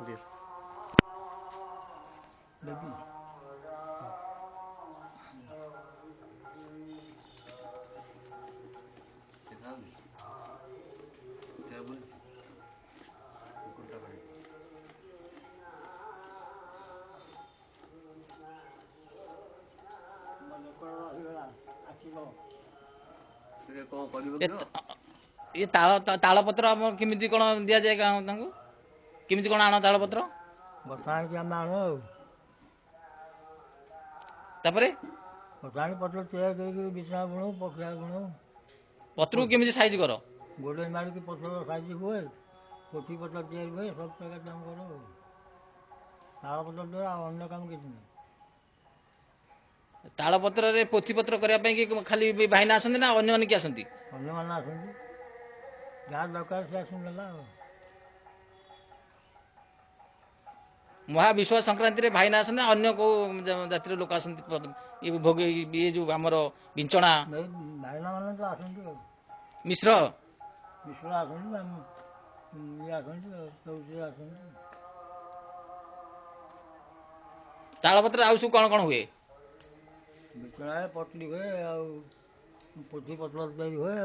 ଦିଅ। ये तालपत्र केमिति कौन दि जाए केमिति कौन आण तालपत्र तापरे पत्र तैयार बिछा बुणु पखिया बुणु पत्र को केमिति साइज कर गोड़े मारिक पत्र साइज हुए पोथी पत्र तैयार हुए सब प्रकार काम करो तालपत्र द्वारा अन्य काम किसी नहीं तालपत्र रे पोथी पत्र करने खाली भाईना आसती ना अन्य मैंने किए आसती अन्य मैंने आसती जहाँ दरकार से आसला महाविश्व संक्रांति रे भाईना आसते अन्य को जातिर लोक आसती ये भोग ये जो आमर विंचणा भाईना मैंने तो आसती मिश्र मिश्र आसती आसती तालपत्र आउ सब कौन कौन हुए बिछड़ा पटली हुए पोथी पत्र तैयारी हुए